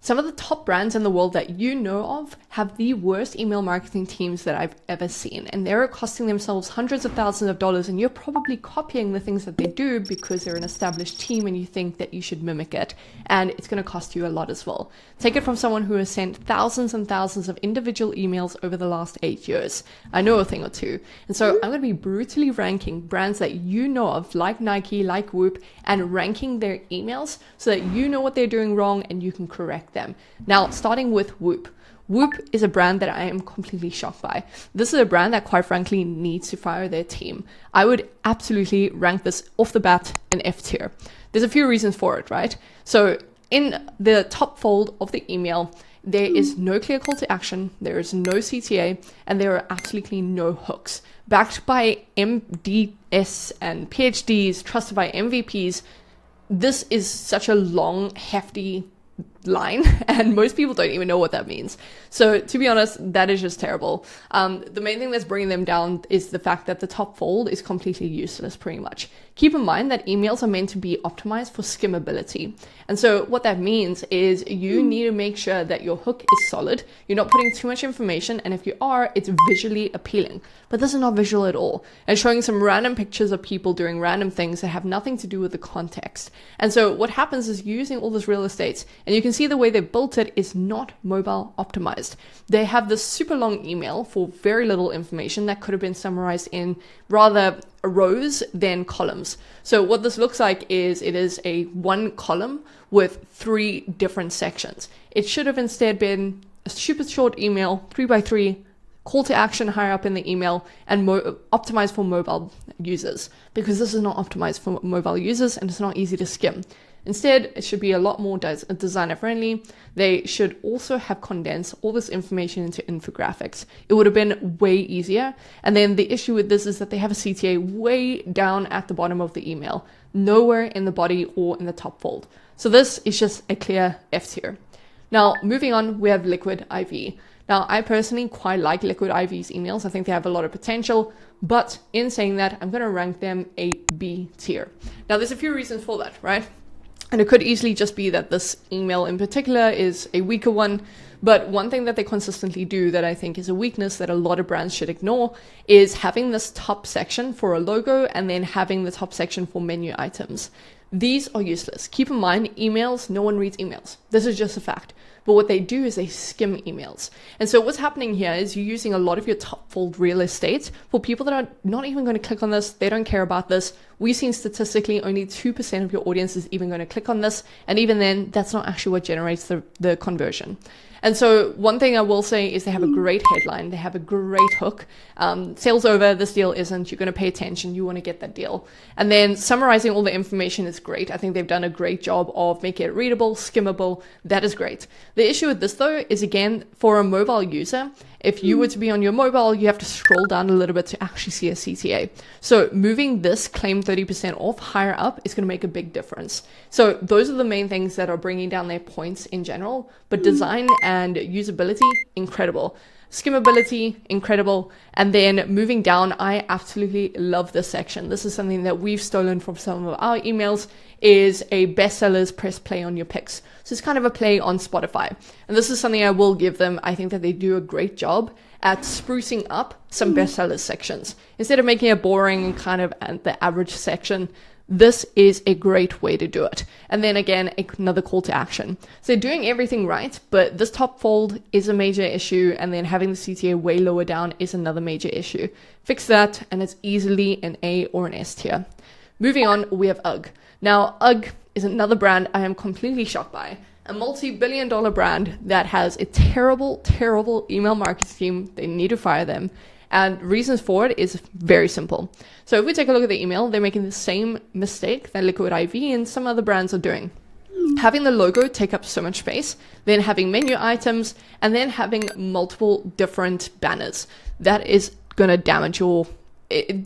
Some of the top brands in the world that you know of have the worst email marketing teams that I've ever seen, and they're costing themselves hundreds of thousands of dollars, and you're probably copying the things that they do because they're an established team and you think that you should mimic it, and it's going to cost you a lot as well. Take it from someone who has sent thousands and thousands of individual emails over the last 8 years. I know a thing or two, and so I'm going to be brutally ranking brands that you know of, like Nike, like Whoop, and ranking their emails so that you know what they're doing wrong and you can correct them. Now, starting with Whoop. Whoop is a brand that I am completely shocked by. This is a brand that quite frankly needs to fire their team. I would absolutely rank this off the bat an F tier. There's a few reasons for it, right? So in the top fold of the email, there is no clear call to action, there is no CTA, and there are absolutely no hooks. Backed by MDS and PhDs, trusted by MVPs, this is such a long, hefty line, and most people don't even know what that means. So to be honest, that is just terrible. The main thing that's bringing them down is the fact that the top fold is completely useless pretty much. Keep in mind that emails are meant to be optimized for skimmability. And so what that means is you need to make sure that your hook is solid. You're not putting too much information, and if you are, it's visually appealing. But this is not visual at all. And showing some random pictures of people doing random things that have nothing to do with the context. And so what happens is using all this real estate, and you can see the way they built it is not mobile optimized. They have this super long email for very little information that could have been summarized in rather rows than columns. So what this looks like is it is a one column with 3 different sections. It should have instead been a super short email, 3x3, call to action higher up in the email, and optimized for mobile users, because this is not optimized for mobile users and it's not easy to skim. Instead, it should be a lot more designer friendly. They should also have condensed all this information into infographics. It would have been way easier. And then the issue with this is that they have a CTA way down at the bottom of the email, nowhere in the body or in the top fold. So this is just a clear F tier. Now, moving on, we have Liquid IV. Now, I personally quite like Liquid IV's emails. I think they have a lot of potential, but in saying that, I'm going to rank them a B tier. Now, there's a few reasons for that, right? And it could easily just be that this email in particular is a weaker one. But one thing that they consistently do that I think is a weakness that a lot of brands should ignore is having this top section for a logo and then having the top section for menu items. These are useless. Keep in mind, emails, no one reads emails. This is just a fact. But what they do is they skim emails. And so what's happening here is you're using a lot of your top fold real estate for people that are not even going to click on this. They don't care about this. We've seen statistically only 2% of your audience is even going to click on this. And even then, that's not actually what generates the conversion. And so one thing I will say is they have a great headline. They have a great hook. Sales over, this deal isn't. You're going to pay attention. You want to get that deal. And then summarizing all the information is great. I think they've done a great job of making it readable, skimmable. That is great. The issue with this though is, again, for a mobile user, if you were to be on your mobile, you have to scroll down a little bit to actually see a CTA. So moving this claim 30% off higher up is going to make a big difference. So those are the main things that are bringing down their points in general, but design and usability, incredible. Skimmability, incredible. And then moving down, I absolutely love this section. This is something that we've stolen from some of our emails, is a bestsellers press play on your picks. So it's kind of a play on Spotify. And this is something I will give them. I think that they do a great job at sprucing up some bestsellers sections. Instead of making it boring and kind of at the average section, this is a great way to do it. And then again, another call to action. So they're doing everything right, but this top fold is a major issue, and then having the CTA way lower down is another major issue. Fix that, and it's easily an A or an S tier. Moving on, we have UGG. Now, UGG is another brand I am completely shocked by. A multi-billion-dollar brand that has a terrible, terrible email marketing team. They need to fire them. And reasons for it is very simple. So if we take a look at the email, they're making the same mistake that Liquid IV and some other brands are doing. Having the logo take up so much space, then having menu items, and then having multiple different banners. That is going to damage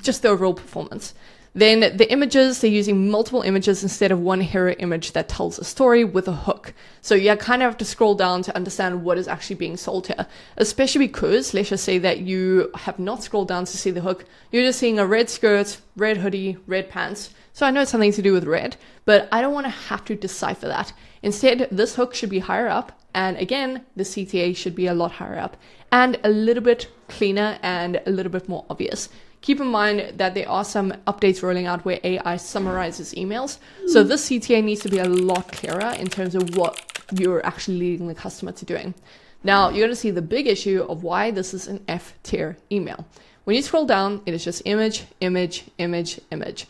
just the overall performance. Then the images, they're using multiple images instead of one hero image that tells a story with a hook. So you kind of have to scroll down to understand what is actually being sold here, especially because, let's just say that you have not scrolled down to see the hook. You're just seeing a red skirt, red hoodie, red pants. So I know it's something to do with red, but I don't want to have to decipher that. Instead, this hook should be higher up And again, the CTA should be a lot higher up and a little bit cleaner and a little bit more obvious. Keep in mind that there are some updates rolling out where AI summarizes emails. So this CTA needs to be a lot clearer in terms of what you're actually leading the customer to doing. Now, you're going to see the big issue of why this is an F tier email. When you scroll down, it is just image, image, image, image,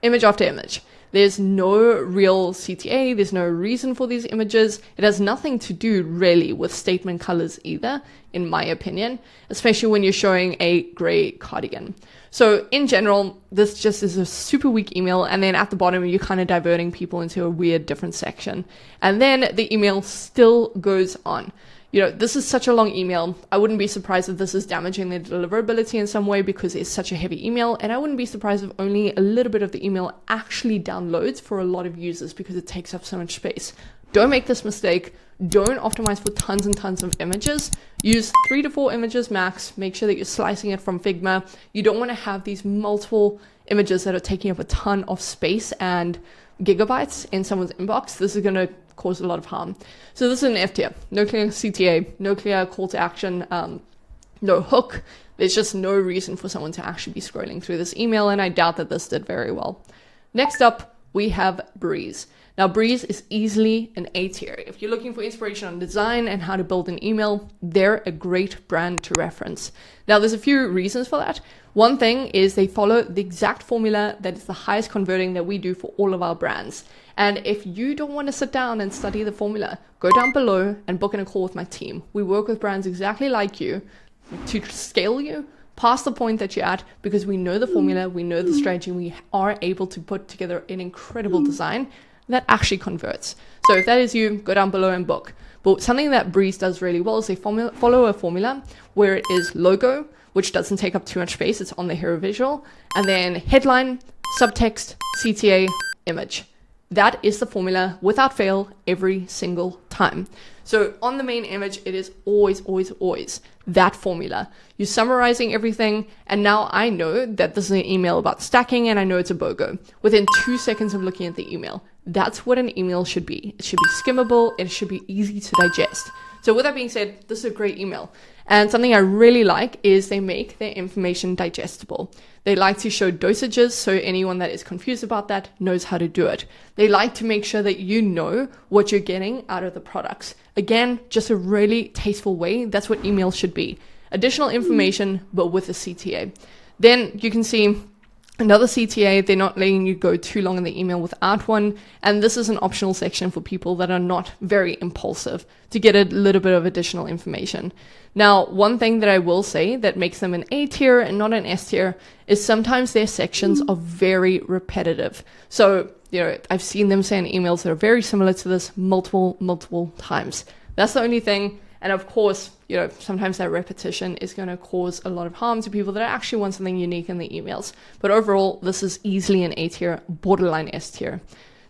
image after image. There's no real CTA. There's no reason for these images. It has nothing to do really with statement colors either, in my opinion, especially when you're showing a gray cardigan. So in general, this just is a super weak email. And then at the bottom, you're kind of diverting people into a weird different section. And then the email still goes on. You know, this is such a long email. I wouldn't be surprised if this is damaging the deliverability in some way because it's such a heavy email. And I wouldn't be surprised if only a little bit of the email actually downloads for a lot of users because it takes up so much space. Don't make this mistake. Don't optimize for tons and tons of images. Use 3 to 4 images max. Make sure that you're slicing it from Figma. You don't want to have these multiple images that are taking up a ton of space and gigabytes in someone's inbox. This is going to cause a lot of harm. So this is an F tier. No clear CTA, no clear call to action, no hook. There's just no reason for someone to actually be scrolling through this email, and I doubt that this did very well. Next up, we have Breeze. Now, Breeze is easily an A tier. If you're looking for inspiration on design and how to build an email, they're a great brand to reference. Now, there's a few reasons for that. One thing is they follow the exact formula that is the highest converting that we do for all of our brands. And if you don't want to sit down and study the formula, go down below and book in a call with my team. We work with brands exactly like you to scale you past the point that you're at because we know the formula, we know the strategy, and we are able to put together an incredible design that actually converts. So if that is you, go down below and book. But something that Breeze does really well is they follow a formula where it is logo, which doesn't take up too much space. It's on the hero visual. And then headline, subtext, CTA, image. That is the formula without fail every single time. So on the main image, it is always, always, always that formula. You're summarizing everything. And now I know that this is an email about stacking and I know it's a BOGO within 2 seconds of looking at the email. That's what an email should be. It should be skimmable. It should be easy to digest. So with that being said, this is a great email. And something I really like is they make their information digestible. They like to show dosages so anyone that is confused about that knows how to do it. They like to make sure that you know what you're getting out of the products. Again, just a really tasteful way. That's what emails should be. Additional information, but with a CTA. Then you can see another CTA, they're not letting you go too long in the email without one. And this is an optional section for people that are not very impulsive to get a little bit of additional information. Now, one thing that I will say that makes them an A tier and not an S tier is sometimes their sections are very repetitive. So, you know, I've seen them send emails that are very similar to this multiple times. That's the only thing. And of course, you know, sometimes that repetition is going to cause a lot of harm to people that actually want something unique in the emails. But overall, this is easily an A tier, borderline S tier.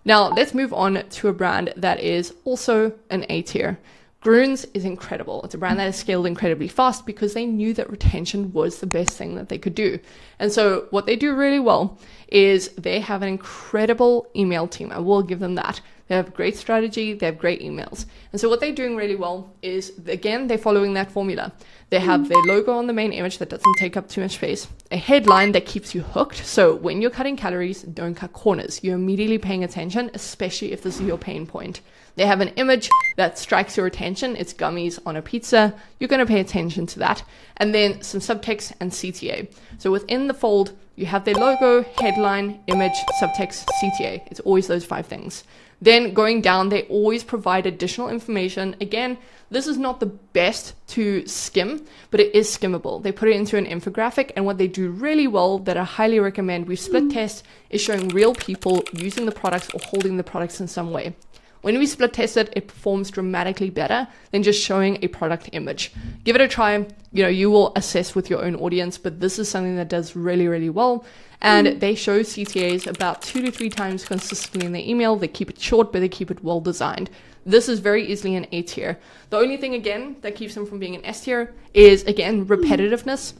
Now, let's move on to a brand that is also an A tier. Grüns is incredible. It's a brand that has scaled incredibly fast because they knew that retention was the best thing that they could do. And so what they do really well is they have an incredible email team. I will give them that. They have great strategy. They have great emails. And so what they're doing really well is, again, they're following that formula. They have their logo on the main image that doesn't take up too much space, a headline that keeps you hooked. So when you're cutting calories, don't cut corners. You're immediately paying attention, especially if this is your pain point. They have an image that strikes your attention. It's gummies on a pizza. You're going to pay attention to that. And then some subtext and CTA. So within the fold, you have their logo, headline, image, subtext, CTA. It's always those 5 things. Then going down, they always provide additional information. Again, this is not the best to skim, but it is skimmable. They put it into an infographic, and what they do really well that I highly recommend, we've split test, is showing real people using the products or holding the products in some way. When we split test it, it performs dramatically better than just showing a product image. Give it a try. You know, you will assess with your own audience, but this is something that does really, really well. And they show CTAs about 2 to 3 times consistently in their email. They keep it short, but they keep it well designed. This is very easily an A tier. The only thing, again, that keeps them from being an S tier is, again, repetitiveness.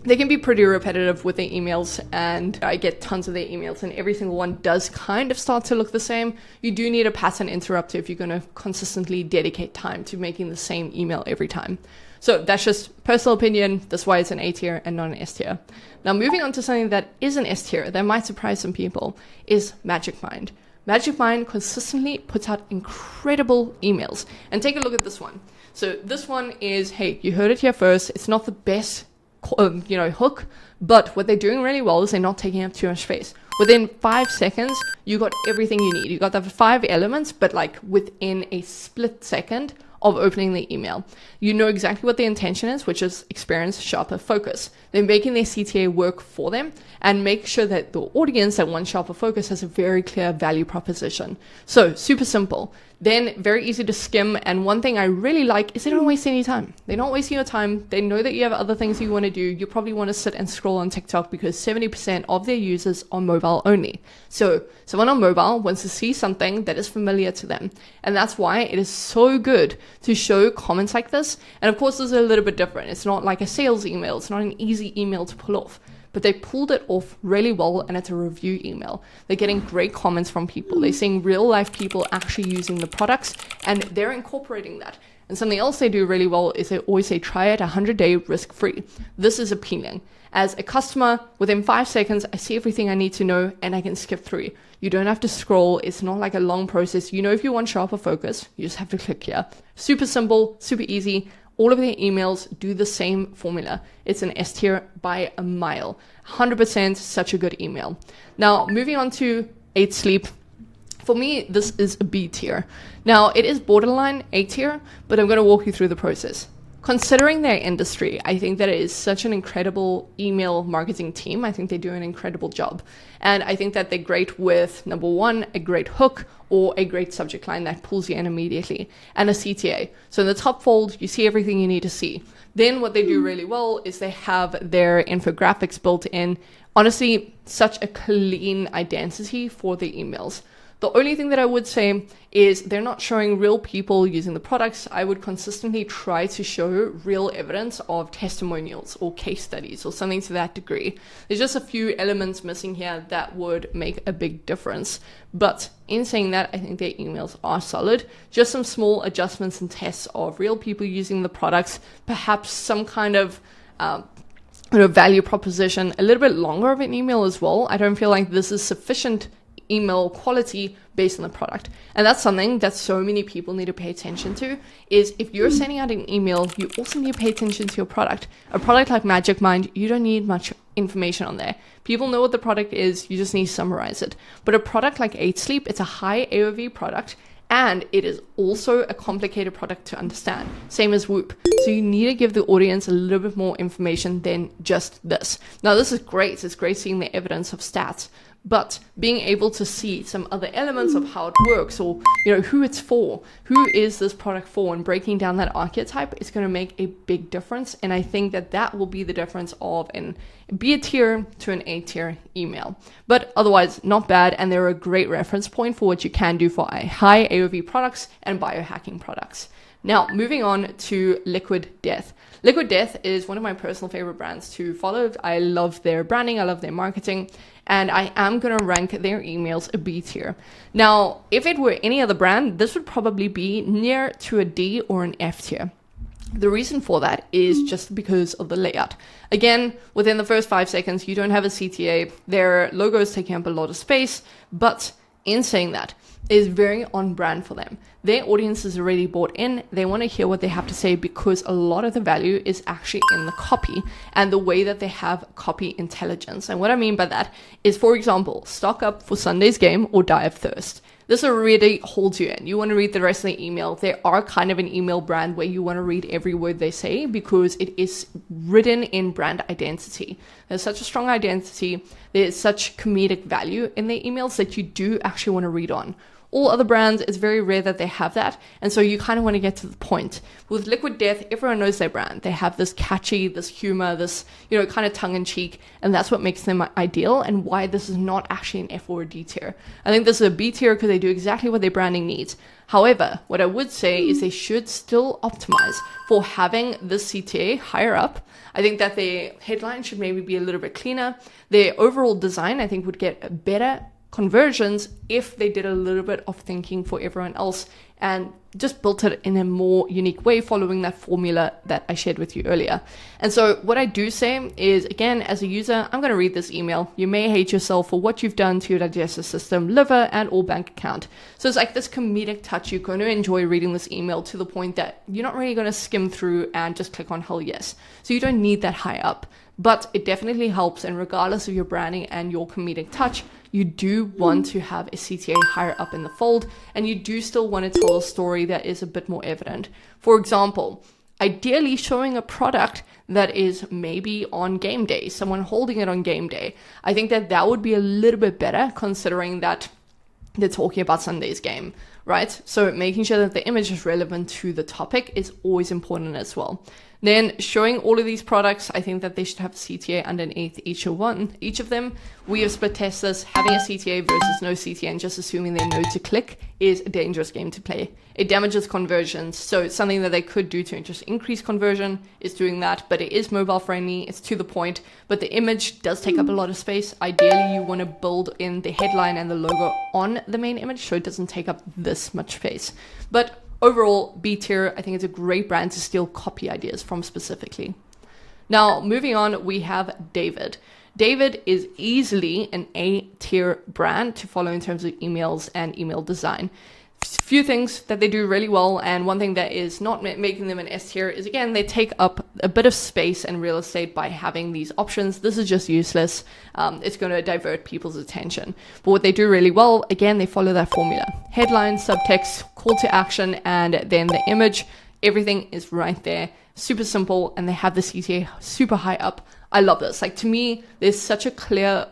they can be pretty repetitive with their emails, and I get tons of their emails and every single one does kind of start to look the same. You do need a pattern interrupter if you're going to consistently dedicate time to making the same email every time. So that's just personal opinion. That's why it's an A tier and not an S tier. Now moving on to something that is an S tier that might surprise some people is Magic Mind. Magic Mind consistently puts out incredible emails. And take a look at this one. So this one is, hey, you heard it here first. It's not the best hook, but what they're doing really well is they're not taking up too much space. Within 5 seconds, you got everything you need. You got the 5 elements, but like within a split second of opening the email. You know exactly what the intention is, which is experience, sharper focus. They're making their CTA work for them and make sure that the audience that wants sharper focus has a very clear value proposition. So super simple. Then very easy to skim. And one thing I really like is they don't waste any time. They don't waste your time. They know that you have other things you want to do. You probably want to sit and scroll on TikTok because 70% of their users are mobile only. So someone on mobile wants to see something that is familiar to them. And that's why it is so good to show comments like this. And of course, this is a little bit different. It's not like a sales email. It's not an easy email to pull off. But they pulled it off really well, and it's a review email. They're getting great comments from people. They're seeing real life people actually using the products, and they're incorporating that. And something else they do really well is they always say, try it 100-day risk-free. This is appealing. As a customer, within 5 seconds, I see everything I need to know, and I can skip through. You don't have to scroll. It's not like a long process. You know, if you want sharper focus, you just have to click here. Super simple, super easy. All of their emails do the same formula. It's an S tier by a mile. 100% such a good email. Now, moving on to 8 Sleep. For me, this is a B tier. Now, it is borderline A tier, but I'm going to walk you through the process. Considering their industry, I think that it is such an incredible email marketing team. I think they do an incredible job. And I think that they're great with, number one, a great hook or a great subject line that pulls you in immediately, and a CTA. So in the top fold, you see everything you need to see. Then what they do really well is they have their infographics built in. Honestly, such a clean identity for the emails. The only thing that I would say is they're not showing real people using the products. I would consistently try to show real evidence of testimonials or case studies or something to that degree. There's just a few elements missing here that would make a big difference. But in saying that, I think their emails are solid. Just some small adjustments and tests of real people using the products, perhaps some kind of value proposition, a little bit longer of an email as well. I don't feel like this is sufficient email quality based on the product. And that's something that so many people need to pay attention to, is if you're sending out an email, you also need to pay attention to your product. A product like Magic Mind, you don't need much information on there. People know what the product is, you just need to summarize it. But a product like 8 Sleep, it's a high AOV product, and it is also a complicated product to understand. Same as Whoop. So you need to give the audience a little bit more information than just this. Now, this is great. It's great seeing the evidence of stats. But being able to see some other elements of how it works, or who it's for, who is this product for, and breaking down that archetype is going to make a big difference. And I think that that will be the difference of an B tier to an A tier email. But otherwise, not bad, and they're a great reference point for what you can do for high AOV products and biohacking products. Now, moving on to Liquid Death. Liquid Death is one of my personal favorite brands to follow. I love their branding, I love their marketing, and I am going to rank their emails a B tier. Now, if it were any other brand, this would probably be near to a D or an F tier. The reason for that is just because of the layout. Again, within the first 5 seconds, you don't have a CTA. Their logo is taking up a lot of space, but in saying that, it is very on brand for them. Their audience is already bought in. They want to hear what they have to say because a lot of the value is actually in the copy and the way that they have copy intelligence. And what I mean by that is, for example, stock up for Sunday's game or die of thirst. This really holds you in. You want to read the rest of the email. They are kind of an email brand where you want to read every word they say because it is written in brand identity. There's such a strong identity. There's such comedic value in their emails that you do actually want to read on. All other brands, it's very rare that they have that. And so you kind of want to get to the point. With Liquid Death, everyone knows their brand. They have this catchy, this humor, this, kind of tongue in cheek. And that's what makes them ideal and why this is not actually an F or a D tier. I think this is a B tier because they do exactly what their branding needs. However, what I would say is they should still optimize for having this CTA higher up. I think that their headline should maybe be a little bit cleaner. Their overall design, I think, would get better conversions if they did a little bit of thinking for everyone else and just built it in a more unique way following that formula that I shared with you earlier. And so what I do say is, again, as a user, I'm going to read this email. You may hate yourself for what you've done to your digestive system, liver, and or bank account. So it's like this comedic touch. You're going to enjoy reading this email to the point that you're not really going to skim through and just click on hell yes. So you don't need that high up, but it definitely helps. And regardless of your branding and your comedic touch, you do want to have a CTA higher up in the fold, and you do still want to tell a story that is a bit more evident. For example, ideally showing a product that is maybe on game day, someone holding it on game day. I think that that would be a little bit better considering that they're talking about Sunday's game, right? So making sure that the image is relevant to the topic is always important as well. Then showing all of these products, I think that they should have a CTA underneath each of them. We have split tested this. Having a CTA versus no CTA and just assuming they know to click is a dangerous game to play. It damages conversions. So it's something that they could do to just increase conversion is doing that, but it is mobile friendly. It's to the point, but the image does take up a lot of space. Ideally, you want to build in the headline and the logo on the main image so it doesn't take up this much space. But overall, B tier, I think it's a great brand to steal copy ideas from specifically. Now, moving on, we have David. David is easily an A tier brand to follow in terms of emails and email design. Few things that they do really well, and one thing that is not making them an S tier is, again, they take up a bit of space and real estate by having these options. This is just useless. It's going to divert people's attention. But what they do really well, again, they follow that formula. Headline, subtext, call to action, and then the image. Everything is right there. Super simple, and they have the CTA super high up. I love this. Like, to me, there's such a clear,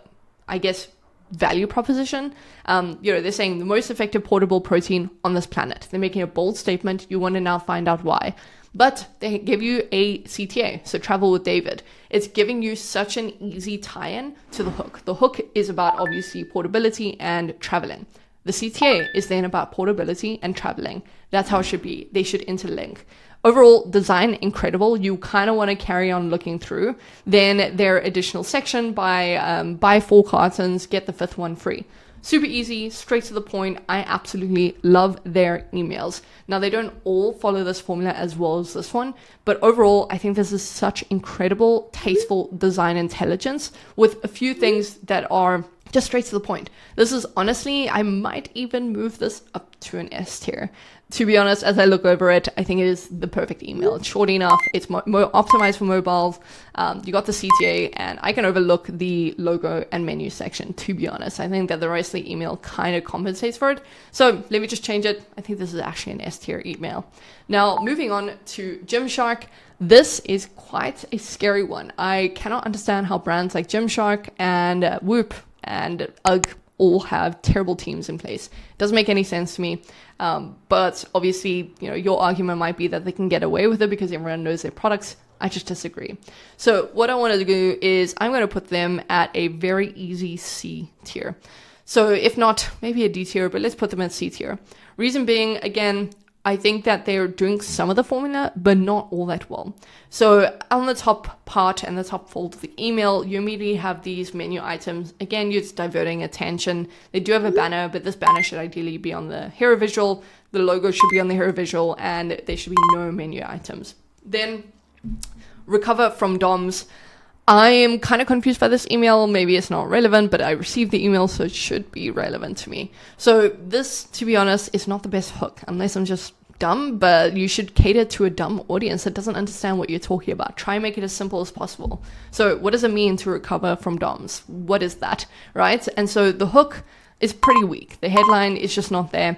I guess, value proposition. They're saying the most effective portable protein on this planet. They're making a bold statement. You want to now find out why. But they give you a CTA, so travel with David. It's giving you such an easy tie-in to the hook. The hook is about, obviously, portability and traveling. The CTA is then about portability and traveling. That's how it should be. They should interlink. Overall design, incredible. You kind of want to carry on looking through. Then their additional section, buy 4 cartons, get the 5th one free. Super easy, straight to the point. I absolutely love their emails. Now, they don't all follow this formula as well as this one, but overall, I think this is such incredible, tasteful design intelligence with a few things that are just straight to the point. This is honestly, I might even move this up to an S tier. To be honest, as I look over it, I think it is the perfect email. It's short enough. It's more optimized for mobiles. You got the CTA, and I can overlook the logo and menu section, to be honest. I think that the rest of the email kind of compensates for it. So let me just change it. I think this is actually an S tier email. Now, moving on to Gymshark. This is quite a scary one. I cannot understand how brands like Gymshark and Whoop and UGG all have terrible teams in place. It doesn't make any sense to me. But obviously, your argument might be that they can get away with it because everyone knows their products. I just disagree. So what I want to do is I'm going to put them at a very easy C tier. So if not, maybe a D tier, but let's put them at C tier. Reason being, again, I think that they're doing some of the formula, but not all that well. So on the top part and the top fold of the email, you immediately have these menu items. Again, you're just diverting attention. They do have a banner, but this banner should ideally be on the hero visual. The logo should be on the hero visual, and there should be no menu items. Then recover from DOMs. I am kind of confused by this email. Maybe it's not relevant, but I received the email, so it should be relevant to me. So this, to be honest, is not the best hook, unless I'm just dumb, but you should cater to a dumb audience that doesn't understand what you're talking about. Try and make it as simple as possible. So what does it mean to recover from DOMs? What is that, right? And so the hook, is pretty weak. The headline is just not there.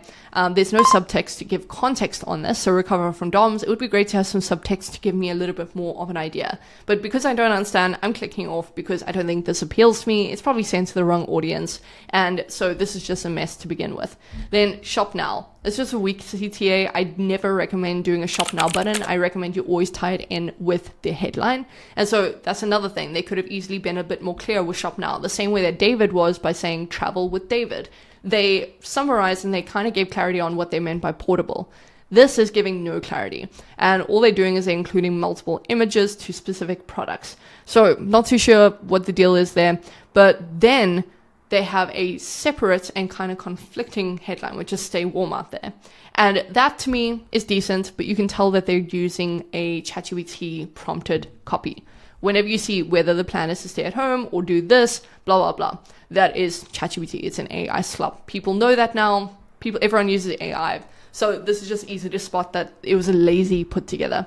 There's no subtext to give context on this. So recover from DOMs, it would be great to have some subtext to give me a little bit more of an idea. But because I don't understand, I'm clicking off because I don't think this appeals to me. It's probably sent to the wrong audience. And so this is just a mess to begin with. Then shop now. It's just a weak CTA. I'd never recommend doing a shop now button. I recommend you always tie it in with the headline. And so that's another thing. They could have easily been a bit more clear with shop now, the same way that David was by saying travel with David. They summarized and they kind of gave clarity on what they meant by portable. This is giving no clarity. And all they're doing is they're including multiple images to specific products. So not too sure what the deal is there, but then they have a separate and kind of conflicting headline, which is stay warm out there. And that to me is decent, but you can tell that they're using a ChatGPT prompted copy. Whenever you see whether the plan is to stay at home or do this, blah, blah, blah, that is ChatGPT. It's an AI slop. People know that now. Everyone uses AI. So this is just easy to spot that it was a lazy put together.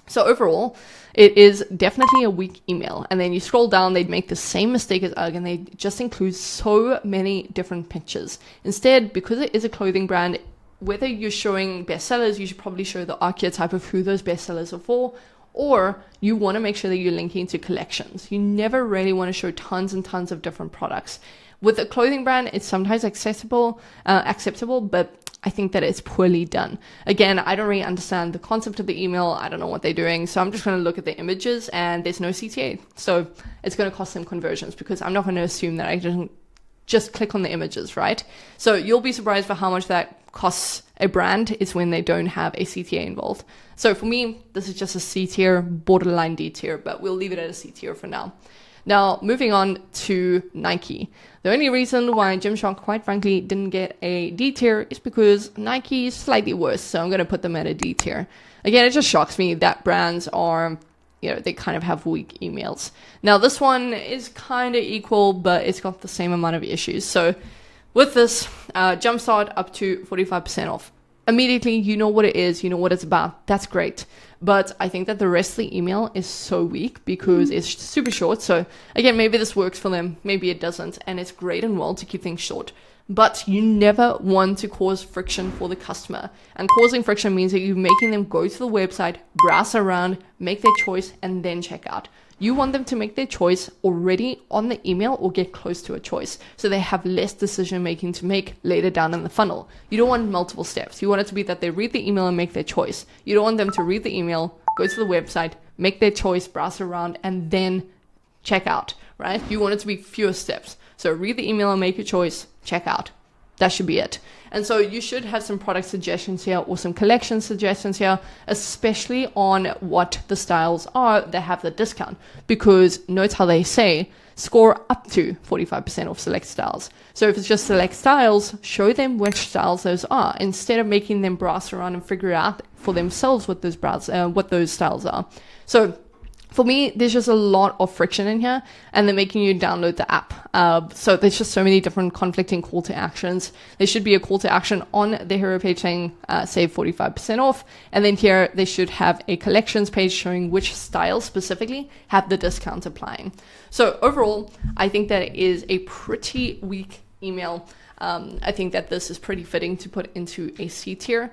So overall, it is definitely a weak email. And then you scroll down, they'd make the same mistake as UGG, and they just include so many different pictures. Instead, because it is a clothing brand, whether you're showing bestsellers, you should probably show the archetype of who those bestsellers are for, or you want to make sure that you're linking to collections. You never really want to show tons and tons of different products. With a clothing brand, it's sometimes acceptable, but I think that it's poorly done. Again, I don't really understand the concept of the email. I don't know what they're doing. So I'm just going to look at the images and there's no CTA. So it's going to cost them conversions because I'm not going to assume that I didn't just click on the images, right? So you'll be surprised for how much that costs a brand is when they don't have a CTA involved. So for me, this is just a C tier, borderline D tier, but we'll leave it at a C tier for now. Now, moving on to Nike. The only reason why Gymshark, quite frankly, didn't get a D tier is because Nike is slightly worse. So I'm going to put them at a D tier. Again, it just shocks me that brands are, they kind of have weak emails. Now, this one is kind of equal, but it's got the same amount of issues. So with this, Jumpstart up to 45% off. Immediately, you know what it is, you know what it's about. That's great. But I think that the rest of the email is so weak because it's super short. So again, maybe this works for them, maybe it doesn't. And it's great and well to keep things short. But you never want to cause friction for the customer. And causing friction means that you're making them go to the website, browse around, make their choice, and then check out. You want them to make their choice already on the email or get close to a choice so they have less decision making to make later down in the funnel. You don't want multiple steps. You want it to be that they read the email and make their choice. You don't want them to read the email, go to the website, make their choice, browse around, and then check out, right? You want it to be fewer steps. So read the email and make your choice, check out. That should be it. And so you should have some product suggestions here or some collection suggestions here, especially on what the styles are that have the discount. Because note how they say score up to 45% off select styles. So if it's just select styles, show them which styles those are instead of making them browse around and figure out for themselves what those styles are. So for me, there's just a lot of friction in here and they're making you download the app. So there's just so many different conflicting call to actions. There should be a call to action on the hero page saying save 45% off. And then here they should have a collections page showing which styles specifically have the discount applying. So overall, I think that it is a pretty weak email. I think that this is pretty fitting to put into a C tier,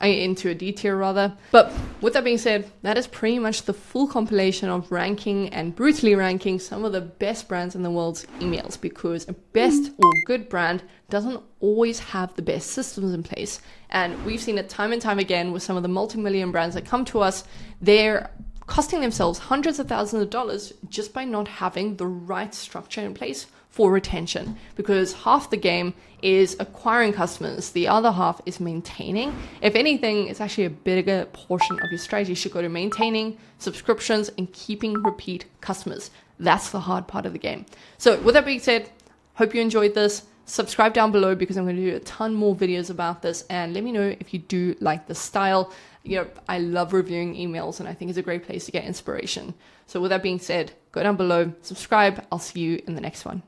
into a D tier rather. But with that being said, that is pretty much the full compilation of ranking and brutally ranking some of the best brands in the world's emails, because a best or good brand doesn't always have the best systems in place. And we've seen it time and time again with some of the multi-million brands that come to us. They're costing themselves hundreds of thousands of dollars just by not having the right structure in place for retention, because half the game is acquiring customers, the other half is maintaining. If anything, it's actually a bigger portion of your strategy should go to maintaining subscriptions and keeping repeat customers. That's the hard part of the game. So with that being said, hope you enjoyed this. Subscribe down below because I'm going to do a ton more videos about this, and let me know if you do like the style. I love reviewing emails and I think it's a great place to get inspiration. So with that being said, go down below, subscribe. I'll see you in the next one.